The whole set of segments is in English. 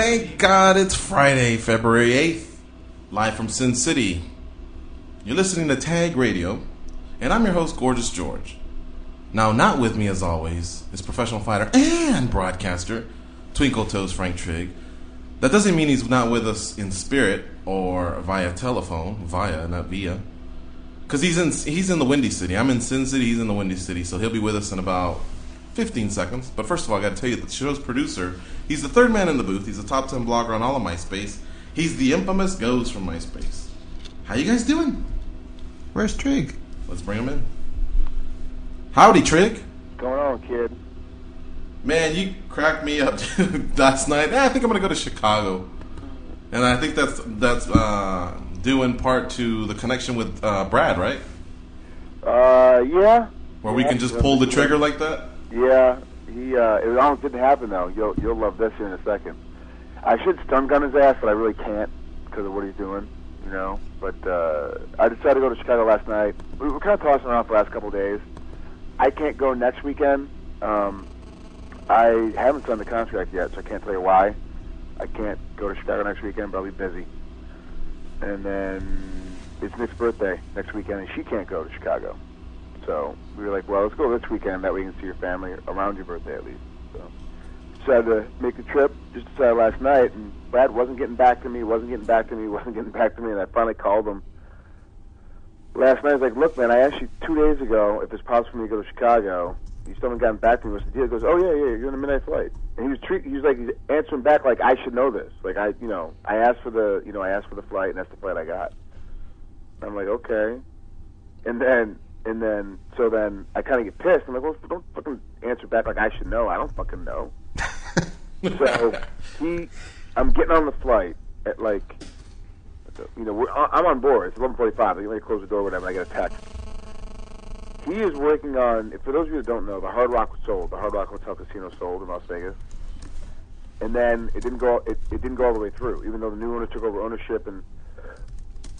Thank God it's Friday, February 8th, live from Sin City. You're listening to TAGG Radio, and I'm your host, Gorgeous George. Now, not with me, as always, is professional fighter and broadcaster, Twinkle Toes Frank Trigg. That doesn't mean he's not with us in spirit or via telephone, via, not via. Because he's in the Windy City. I'm in Sin City, he's in the Windy City, so he'll be with us in about 15 seconds. But first of all, I got to tell you that the show's producer, he's the third man in the booth. He's a top 10 blogger on all of MySpace. He's the infamous Goes from MySpace. How you guys doing? Where's Trig? Let's bring him in. Howdy, Trig. What's going on, kid? Man, you cracked me up last night. I think I'm going to go to Chicago. And I think that's due in part to the connection with Brad, right? Yeah. Where we can just pull the trigger like that? Yeah. It almost didn't happen, though. You'll love this here in a second. I should stun gun his ass, but I really can't because of what he's doing, you know. But I decided to go to Chicago last night. We were kind of tossing around for the last couple of days. I can't go next weekend. I haven't signed the contract yet, so I can't tell you why. I can't go to Chicago next weekend, but I'll be busy. And then it's Nick's birthday next weekend, and she can't go to Chicago. So we were like, well, let's go this weekend. That way you can see your family around your birthday at least. So decided to make the trip. Just decided last night, and Brad wasn't getting back to me, and I finally called him last night. I was like, look, man, I asked you 2 days ago if it's possible for me to go to Chicago. You still haven't gotten back to me. What's the deal? He goes, oh, yeah, you're on a midnight flight. And he's answering back like I should know this. Like, I asked for the flight, and that's the flight I got. And I'm like, okay. And then I kind of get pissed. I'm like, well, don't fucking answer back like I should know. I don't fucking know. So I'm getting on the flight at I'm on board. It's 11:45. I get ready to close the door or whatever. I get a text. He is working on, for those of you that don't know, the Hard Rock was sold. The Hard Rock Hotel Casino sold in Las Vegas. And then it didn't go all the way through, even though the new owner took over ownership and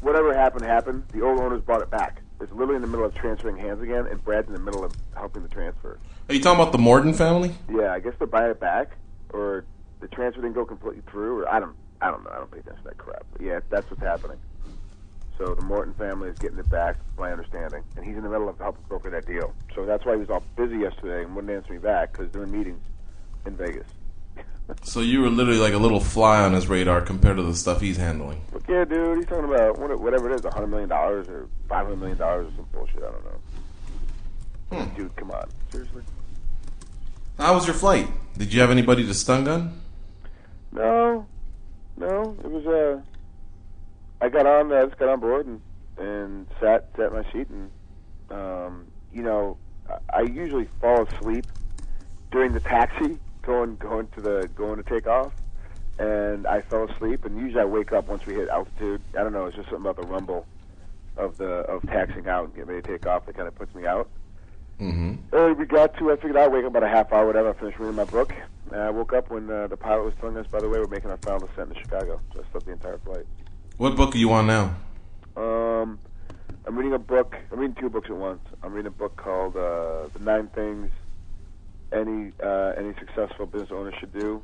whatever happened, the old owners bought it back. It's literally in the middle of transferring hands again, and Brad's in the middle of helping the transfer. Are you talking about the Morton family? Yeah, I guess they're buying it back, or the transfer didn't go completely through, or I don't know. I don't pay attention to that crap. But yeah, that's what's happening. So the Morton family is getting it back, my understanding, and he's in the middle of helping broker that deal. So that's why he was all busy yesterday and wouldn't answer me back, because they're in meetings in Vegas. So you were literally like a little fly on his radar compared to the stuff he's handling. Look, yeah, dude, he's talking about whatever it is, $100 million or $500 million or some bullshit. I don't know. Dude, come on. Seriously? How was your flight? Did you have anybody to stun gun? No. It was, I just got on board and sat in my seat and, I usually fall asleep during the taxi going to take off, and I fell asleep, and usually I wake up once we hit altitude. I don't know, it's just something about the rumble of taxiing out and getting ready to take off that kind of puts me out. Mm-hmm. I figured I'd wake up about a half hour, whatever. I finished reading my book, and I woke up when the pilot was telling us, by the way, we're making our final descent to Chicago, so I slept the entire flight. What book are you on now? I'm reading a book. I'm reading two books at once. I'm reading a book called The 9 Things Any Successful Business Owner Should Do,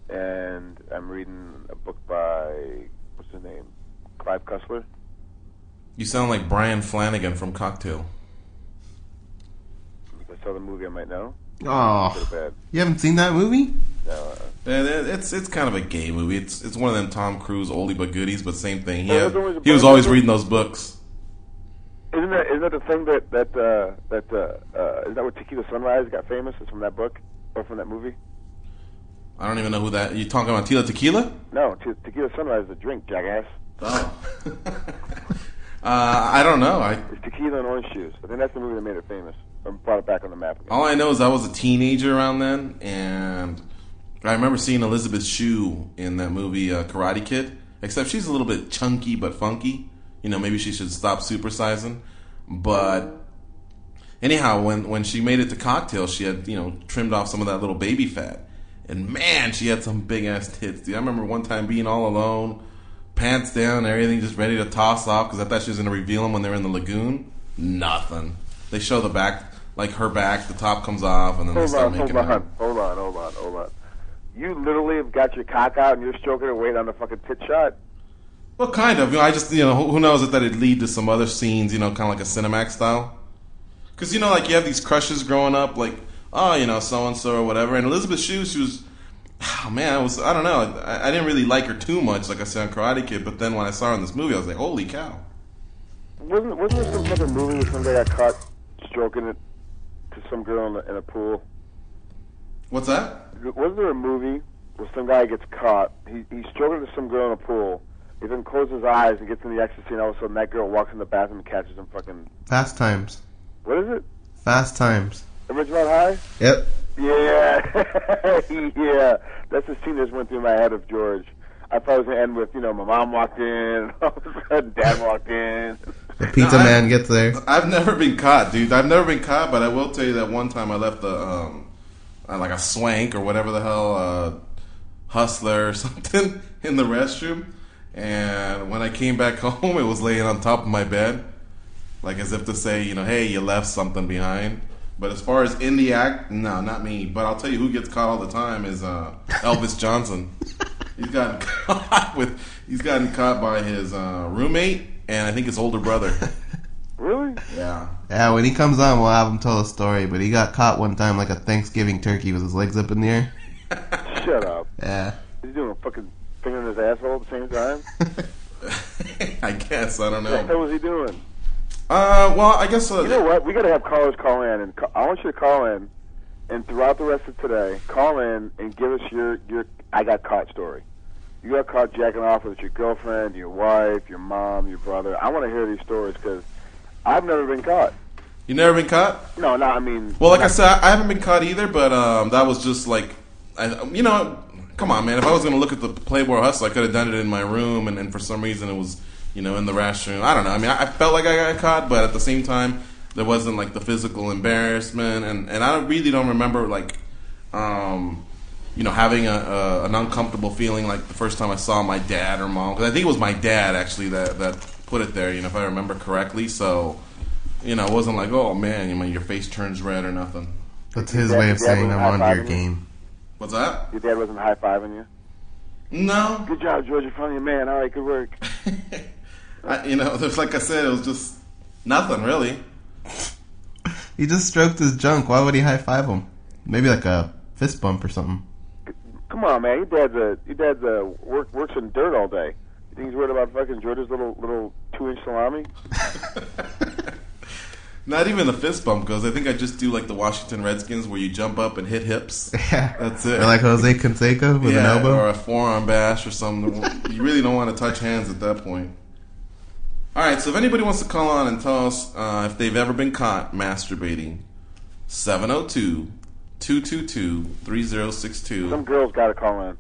and I'm reading a book by, what's his name, Clive Cussler. You sound like Brian Flanagan from Cocktail. If I saw the movie, I might know. Oh, you haven't seen that movie? No. It's kind of a gay movie. It's one of them Tom Cruise oldie but goodies, but same thing. He was was always reading those books. Isn't that the thing that is that what Tequila Sunrise got famous? Is from that book or from that movie? I don't even know who that. You talking about Tequila? No, Tequila Sunrise is a drink, jackass. Oh. I don't know. It's tequila and orange juice. I think that's the movie that made it famous. Or brought it back on the map again. All I know is I was a teenager around then, and I remember seeing Elizabeth Shue in that movie Karate Kid. Except she's a little bit chunky but funky. Maybe she should stop supersizing. But anyhow, when she made it to Cocktail, she had trimmed off some of that little baby fat, and man, she had some big ass tits. Dude, I remember one time being all alone, pants down, and everything, just ready to toss off because I thought she was going to reveal them when they were in the lagoon. Nothing. They show the back, like her back, the top comes off, and then they start making Hold on. You literally have got your cock out and you're stroking it waiting on the fucking tit shot. Well, kind of. I just, who knows if that'd lead to some other scenes, kind of like a Cinemax style. Because, like, you have these crushes growing up, like, oh, so-and-so or whatever. And Elizabeth Shue, she was, oh, man, I don't know. I didn't really like her too much, like I said on Karate Kid. But then when I saw her in this movie, I was like, holy cow. Wasn't there some fucking movie where some guy got caught stroking it to some girl in a pool? What's that? Wasn't there a movie where some guy gets caught? He's stroking to some girl in a pool. He then closes his eyes and gets in the ecstasy, and all of a sudden that girl walks in the bathroom and catches him fucking... Fast Times. What is it? Fast Times. Original High? Yep. Yeah. Yeah. That's the scene that just went through my head of George. I thought it was going to end with, my mom walked in, all of a sudden Dad walked in. The pizza man gets there. I've never been caught, dude. I've never been caught, but I will tell you that one time I left like a swank or whatever the hell, hustler or something in the restroom. And when I came back home, it was laying on top of my bed. Like as if to say, hey, you left something behind. But as far as in the act, no, not me. But I'll tell you who gets caught all the time is Elvis Johnson. He's gotten caught by his roommate and I think his older brother. Really? Yeah. Yeah, when he comes on, we'll have him tell a story. But he got caught one time like a Thanksgiving turkey with his legs up in the air. Shut up. Yeah. He's doing a fucking finger in his asshole at the same time? I guess. I don't know. What the hell was he doing? Well, I guess... you know what? We got to have callers call in. And I want you to call in, and throughout the rest of today, call in and give us your I got caught story. You got caught jacking off with your girlfriend, your wife, your mom, your brother. I want to hear these stories because I've never been caught. You never been caught? No, I mean... Well, like I said, I haven't been caught either, but that was just like... come on, man. If I was going to look at the Playboy Hustle, I could have done it in my room, and for some reason it was, in the restroom. I don't know. I mean, I felt like I got caught, but at the same time, there wasn't, like, the physical embarrassment, and I really don't remember, like, having an uncomfortable feeling like the first time I saw my dad or mom. Because I think it was my dad, actually, that put it there, if I remember correctly. So, it wasn't like, oh, man, your face turns red or nothing. That's his way of saying I'm on your game. What's that? Your dad wasn't high-fiving you? No. Good job, George. You're finally a man. All right, good work. Like I said, it was just nothing, really. He just stroked his junk. Why would he high-five him? Maybe like a fist bump or something. Come on, man. Your dad's works in dirt all day. You think he's worried about fucking George's little 2-inch salami? Not even a fist bump, because I think I just do like the Washington Redskins where you jump up and hit hips. Yeah. That's it. Or like Jose Canseco with an elbow. Or a forearm bash or something. You really don't want to touch hands at that point. All right, so if anybody wants to call on and tell us if they've ever been caught masturbating, 702-222-3062. Some girls got to call in.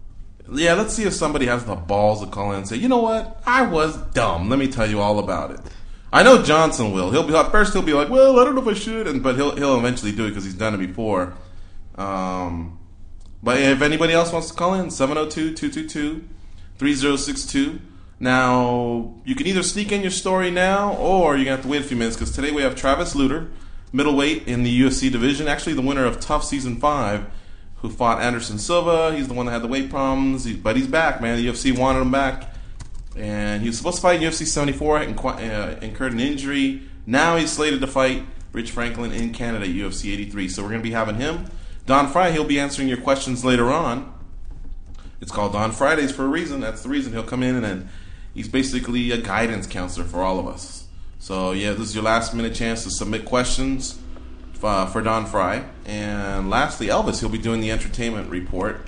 Yeah, let's see if somebody has the balls to call in and say, you know what? I was dumb. Let me tell you all about it. I know Johnson will. He'll be like, well, I don't know if I should, but he'll eventually do it because he's done it before. But if anybody else wants to call in, 702-222-3062. Now, you can either sneak in your story now, or you're going to have to wait a few minutes, because today we have Travis Lutter, middleweight in the UFC division, actually the winner of Tough Season 5, who fought Anderson Silva. He's the one that had the weight problems, but he's back, man. The UFC wanted him back. And he was supposed to fight in UFC 74, incurred an injury. Now he's slated to fight Rich Franklin in Canada at UFC 83. So we're going to be having him. Don Frye, he'll be answering your questions later on. It's called Don Fryedays for a reason. That's the reason he'll come in, and then he's basically a guidance counselor for all of us. So, yeah, this is your last minute chance to submit questions for Don Frye. And lastly, Elvis, he'll be doing the entertainment report.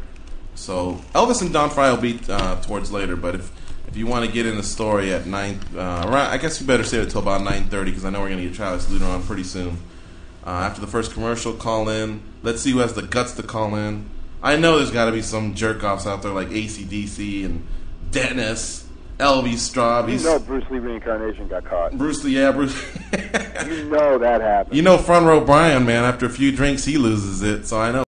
So Elvis and Don Frye will be towards later, but if you want to get in the story at 9, I guess you better save it until about 9:30, because I know we're going to get Travis Lutter on pretty soon. After the first commercial, call in. Let's see who has the guts to call in. I know there's got to be some jerk-offs out there like AC/DC and Dennis, Elvis Straub. You know Bruce Lee reincarnation got caught. Bruce Lee, yeah, Bruce. You know that happened. You know Front Row Brian, man, after a few drinks, he loses it, so I know.